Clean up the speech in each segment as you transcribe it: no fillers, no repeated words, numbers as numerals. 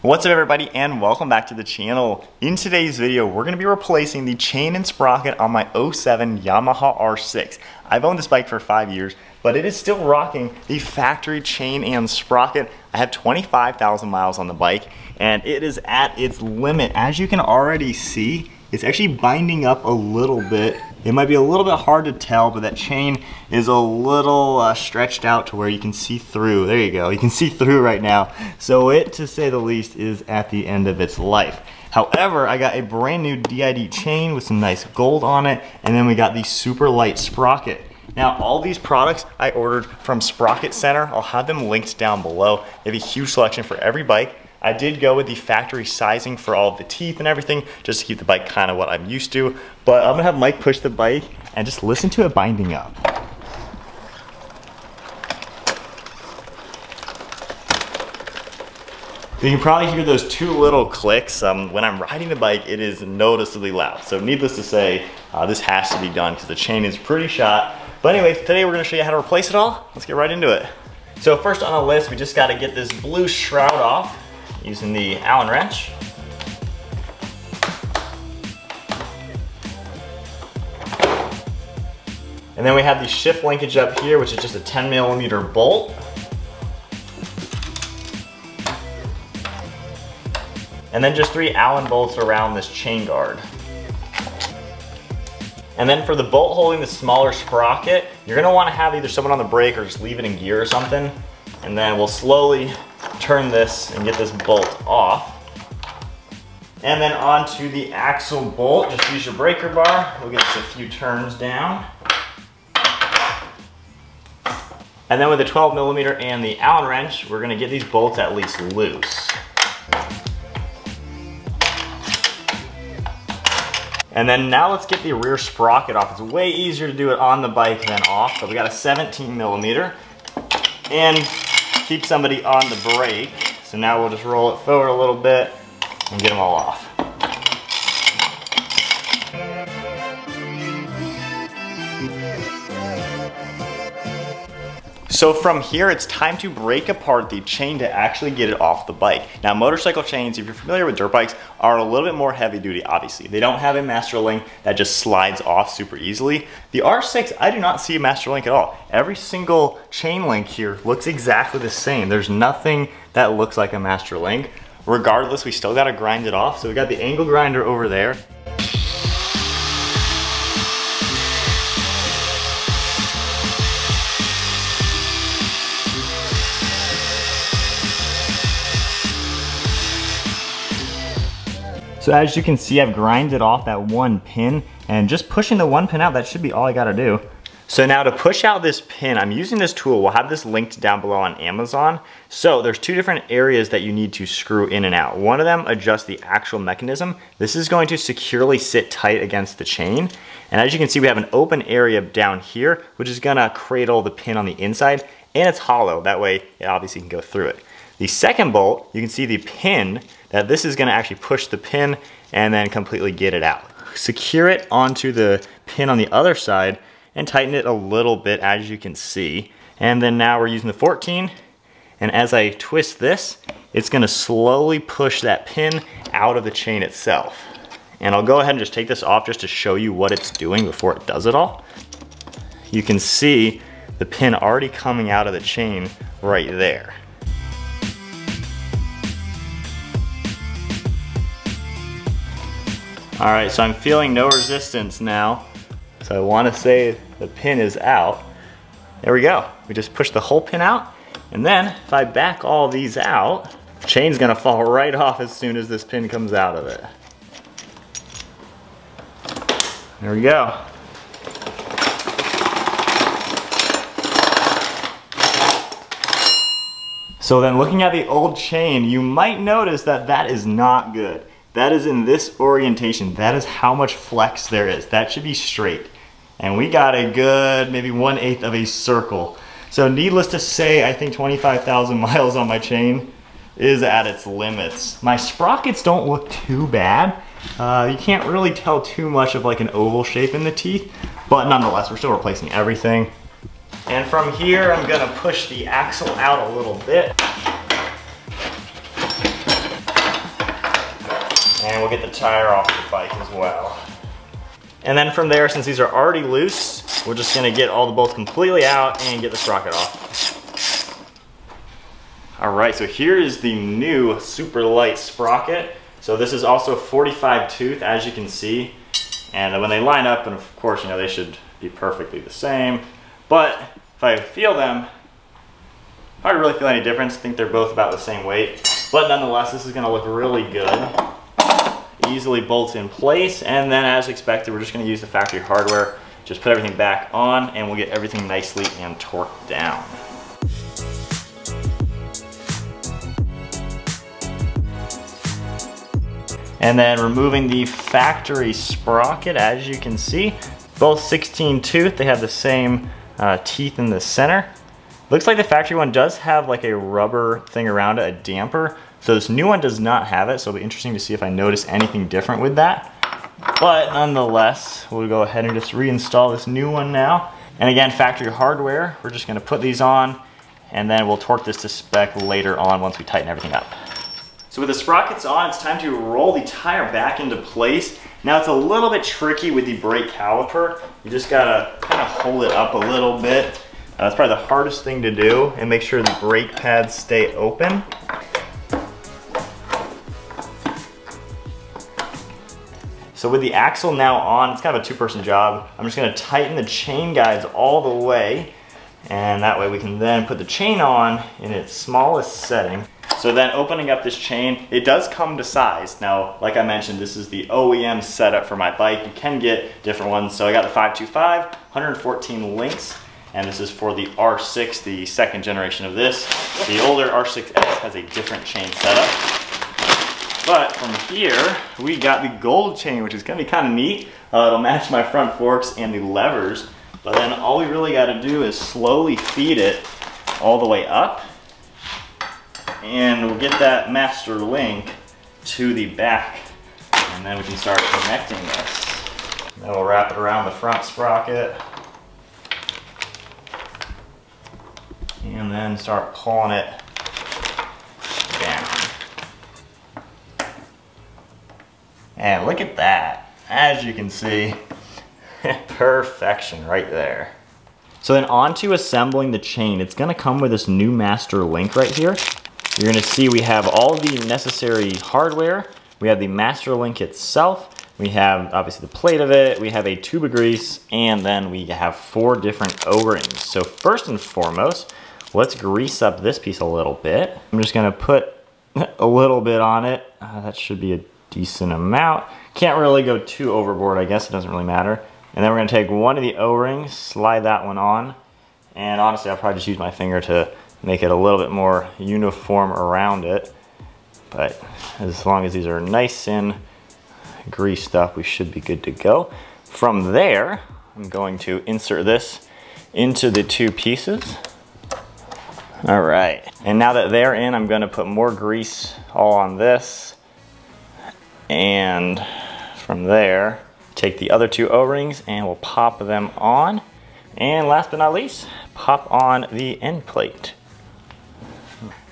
What's up everybody and welcome back to the channel. In today's video, we're gonna be replacing the chain and sprocket on my 07 Yamaha R6. I've owned this bike for 5 years, but it is still rocking the factory chain and sprocket. I have 25,000 miles on the bike and it is at its limit. As you can already see, it's actually binding up a little bit. It might be a little bit hard to tell, but that chain is a little stretched out to where you can see through. There you go, you can see through right now. So it, to say the least, is at the end of its life. However, I got a brand new D.I.D chain with some nice gold on it, and then we got the Superlite sprocket. Now, all these products I ordered from Sprocket Center. I'll have them linked down below. They have a huge selection for every bike. I did go with the factory sizing for all of the teeth and everything, just to keep the bike kind of what I'm used to. But I'm gonna have Mike push the bike and just listen to it binding up. You can probably hear those two little clicks. When I'm riding the bike, it is noticeably loud. So needless to say, this has to be done because the chain is pretty shot. But anyways, today we're gonna show you how to replace it all. Let's get right into it. So first on the list, we just gotta get this blue shroud off using the Allen wrench. And then we have the shift linkage up here, which is just a 10mm bolt. And then just 3 Allen bolts around this chain guard. And then for the bolt holding the smaller sprocket, you're gonna wanna have either someone on the brake or just leave it in gear or something. And then we'll slowly turn this and get this bolt off. And then onto the axle bolt, just use your breaker bar. We'll get this a few turns down. And then with the 12mm and the Allen wrench, we're gonna get these bolts at least loose. And then now let's get the rear sprocket off. It's way easier to do it on the bike than off. So we got a 17mm and keep somebody on the brake. So now we'll just roll it forward a little bit and get them all off. So from here, it's time to break apart the chain to actually get it off the bike. Now, motorcycle chains, if you're familiar with dirt bikes, are a little bit more heavy duty, obviously. They don't have a master link that just slides off super easily. The R6, I do not see a master link at all. Every single chain link here looks exactly the same. There's nothing that looks like a master link. Regardless, we still gotta grind it off. So we got the angle grinder over there. So as you can see, I've grinded off that one pin, and just pushing the one pin out, that should be all I gotta do. So now to push out this pin, I'm using this tool. We'll have this linked down below on Amazon. So there's 2 different areas that you need to screw in and out. One of them adjusts the actual mechanism. This is going to securely sit tight against the chain. And as you can see, we have an open area down here, which is gonna cradle the pin on the inside, and it's hollow. That way, it obviously can go through it. The second bolt, you can see the pin, that this is gonna actually push the pin and then completely get it out. Secure it onto the pin on the other side and tighten it a little bit, as you can see. And then now we're using the 14, and as I twist this, it's gonna slowly push that pin out of the chain itself. And I'll go ahead and just take this off just to show you what it's doing before it does it all. You can see the pin already coming out of the chain right there. All right, so I'm feeling no resistance now. So I wanna say the pin is out. There we go. We just push the whole pin out, and then if I back all these out, the chain's gonna fall right off as soon as this pin comes out of it. There we go. So then looking at the old chain, you might notice that that is not good. That is in this orientation. That is how much flex there is. That should be straight. And we got a good, maybe 1/8 of a circle. So needless to say, I think 25,000 miles on my chain is at its limits. My sprockets don't look too bad. You can't really tell too much of like an oval shape in the teeth, but nonetheless, we're still replacing everything. And from here, I'm gonna push the axle out a little bit. And we'll get the tire off the bike as well. And then from there, since these are already loose, we're just gonna get all the bolts completely out and get the sprocket off. All right, so here is the new Superlite sprocket. So this is also 45 tooth, as you can see. And when they line up, and of course, you know, they should be perfectly the same. But if I feel them, I don't really feel any difference. I think they're both about the same weight. But nonetheless, this is gonna look really good. Easily bolts in place, and then as expected, we're just gonna use the factory hardware. Just put everything back on, and we'll get everything nicely and torqued down. And then removing the factory sprocket, as you can see, both 16 tooth, they have the same teeth in the center. Looks like the factory one does have like a rubber thing around it, a damper. So this new one does not have it, so it'll be interesting to see if I notice anything different with that. But nonetheless, we'll go ahead and just reinstall this new one now. And again, factory hardware, we're just gonna put these on, and then we'll torque this to spec later on once we tighten everything up. So with the sprockets on, it's time to roll the tire back into place. Now it's a little bit tricky with the brake caliper. You just gotta kind of hold it up a little bit. That's probably the hardest thing to do, and make sure the brake pads stay open. So with the axle now on, it's kind of a two-person job. I'm just gonna tighten the chain guides all the way, and that way we can then put the chain on in its smallest setting. So then opening up this chain, it does come to size. Now, like I mentioned, this is the OEM setup for my bike. You can get different ones. So I got the 525, 114 links, and this is for the R6, the second generation of this. The older R6S has a different chain setup. But from here, we got the gold chain, which is gonna be kind of neat. It'll match my front forks and the levers. But then all we really gotta do is slowly feed it all the way up. And we'll get that master link to the back. And then we can start connecting this. Then we'll wrap it around the front sprocket. And then start pulling it down. And look at that. As you can see, perfection right there. So then on to assembling the chain. It's gonna come with this new master link right here. You're gonna see we have all the necessary hardware. We have the master link itself. We have obviously the plate of it. We have a tube of grease, and then we have 4 different O-rings. So first and foremost, let's grease up this piece a little bit. I'm just gonna put a little bit on it. That should be a decent amount. Can't really go too overboard, I guess. It doesn't really matter. And then we're gonna take one of the O-rings, slide that one on. And honestly, I'll probably just use my finger to make it a little bit more uniform around it. But as long as these are nice and greased up, we should be good to go. From there, I'm going to insert this into the 2 pieces. All right, and now that they're in, I'm gonna put more grease all on this. And from there, take the other 2 O-rings and we'll pop them on. And last but not least, pop on the end plate.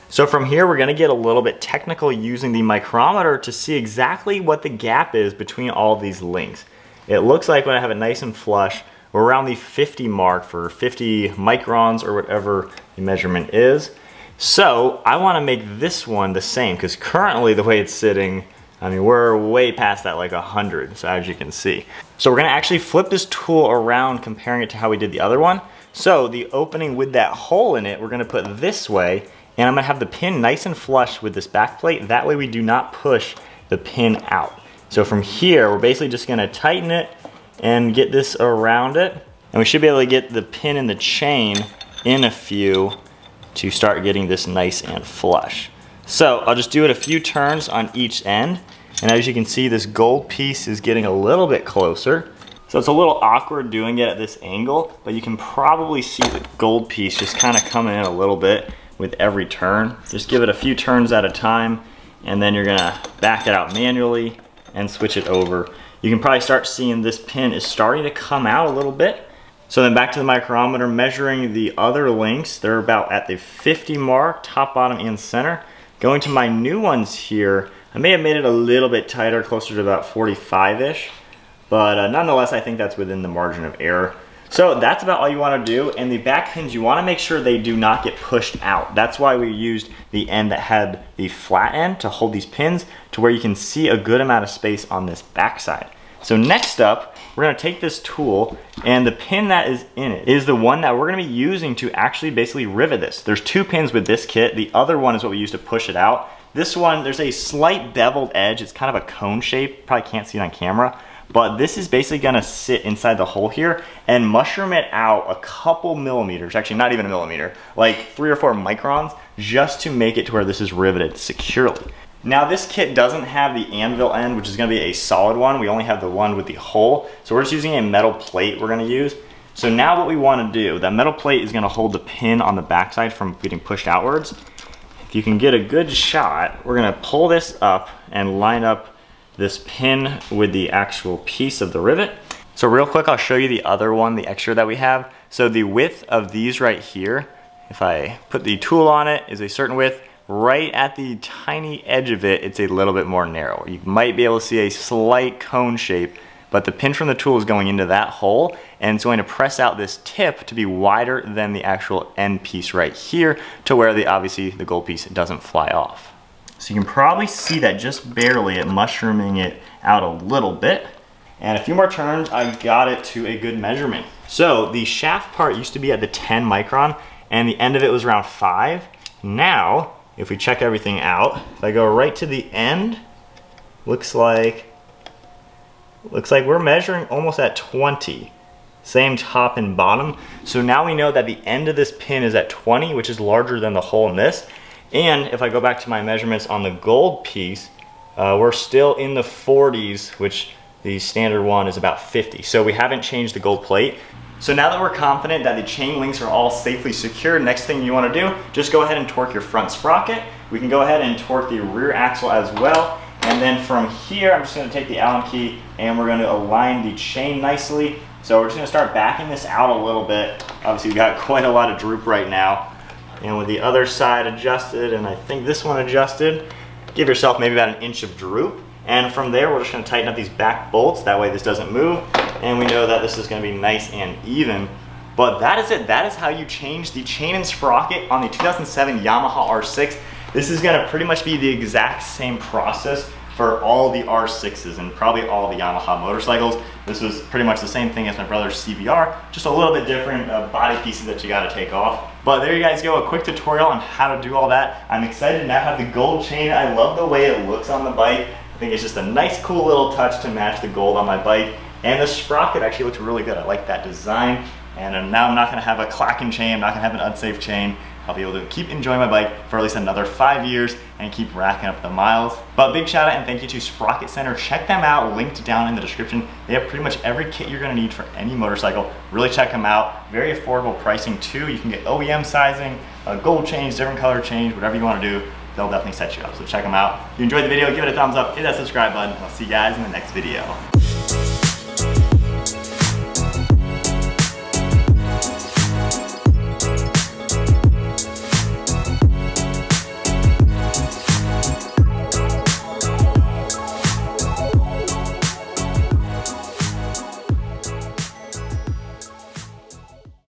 So from here, we're gonna get a little bit technical using the micrometer to see exactly what the gap is between all these links. It looks like when I have it nice and flush, we're around the 50 mark for 50 microns or whatever the measurement is. So I wanna make this one the same, because currently the way it's sitting, I mean, we're way past that, like 100, so as you can see. So we're gonna actually flip this tool around, comparing it to how we did the other one. So the opening with that hole in it, we're gonna put this way, and I'm gonna have the pin nice and flush with this back plate. That way we do not push the pin out. So from here, we're basically just gonna tighten it and get this around it. And we should be able to get the pin and the chain in a few to start getting this nice and flush. So I'll just do it a few turns on each end. And as you can see, this gold piece is getting a little bit closer. So it's a little awkward doing it at this angle, but you can probably see the gold piece just kind of coming in a little bit with every turn. Just give it a few turns at a time, and then you're gonna back it out manually and switch it over. You can probably start seeing this pin is starting to come out a little bit. So then back to the micrometer, measuring the other links. They're about at the 50 mark, top, bottom, and center. Going to my new ones here, I may have made it a little bit tighter, closer to about 45-ish, but nonetheless, I think that's within the margin of error. So that's about all you want to do, and the back pins, you want to make sure they do not get pushed out. That's why we used the end that had the flat end to hold these pins to where you can see a good amount of space on this back side. So next up, we're going to take this tool, and the pin that is in it is the one that we're going to be using to actually basically rivet this. There's 2 pins with this kit. The other one is what we use to push it out. This one, there's a slight beveled edge. It's kind of a cone shape. Probably can't see it on camera. But this is basically gonna sit inside the hole here and mushroom it out a couple millimeters, actually not even a millimeter, like 3 or 4 microns, just to make it to where this is riveted securely. Now this kit doesn't have the anvil end, which is gonna be a solid one. We only have the one with the hole. So we're just using a metal plate we're gonna use. So now what we wanna do, that metal plate is gonna hold the pin on the backside from getting pushed outwards. If you can get a good shot, we're gonna pull this up and line up this pin with the actual piece of the rivet. So real quick, I'll show you the other one, the extra that we have. So the width of these right here, if I put the tool on it, is a certain width. Right at the tiny edge of it, it's a little bit more narrow. You might be able to see a slight cone shape, but the pin from the tool is going into that hole, and it's going to press out this tip to be wider than the actual end piece right here, to where obviously the gold piece doesn't fly off. So you can probably see that just barely at mushrooming it out a little bit. And a few more turns, I got it to a good measurement. So the shaft part used to be at the 10 micron and the end of it was around 5. Now, if we check everything out, if I go right to the end, looks like we're measuring almost at 20. Same top and bottom. So now we know that the end of this pin is at 20, which is larger than the hole in this. And if I go back to my measurements on the gold piece, we're still in the 40s, which the standard one is about 50. So we haven't changed the gold plate. So now that we're confident that the chain links are all safely secured, next thing you want to do, just go ahead and torque your front sprocket. We can go ahead and torque the rear axle as well. And then from here, I'm just going to take the Allen key and we're going to align the chain nicely. So we're just going to start backing this out a little bit. Obviously we've got quite a lot of droop right now. And with the other side adjusted, and I think this one adjusted, give yourself maybe about 1 inch of droop. And from there, we're just gonna tighten up these back bolts. That way this doesn't move. And we know that this is gonna be nice and even. But that is it. That is how you change the chain and sprocket on the 2007 Yamaha R6. This is gonna pretty much be the exact same process for all the R6s and probably all the Yamaha motorcycles. This was pretty much the same thing as my brother's CBR, just a little bit different body pieces that you gotta take off. But there you guys go, a quick tutorial on how to do all that. I'm excited to now have the gold chain. I love the way it looks on the bike. I think it's just a nice, cool little touch to match the gold on my bike. And the sprocket actually looks really good. I like that design. And now I'm not gonna have a clacking chain, I'm not gonna have an unsafe chain. I'll be able to keep enjoying my bike for at least another 5 years and keep racking up the miles. But big shout out and thank you to Sprocket Center. Check them out, linked down in the description. They have pretty much every kit you're gonna need for any motorcycle. Really check them out. Very affordable pricing too. You can get OEM sizing, gold chains, different color chains, whatever you wanna do. They'll definitely set you up, so check them out. If you enjoyed the video, give it a thumbs up, hit that subscribe button, and I'll see you guys in the next video.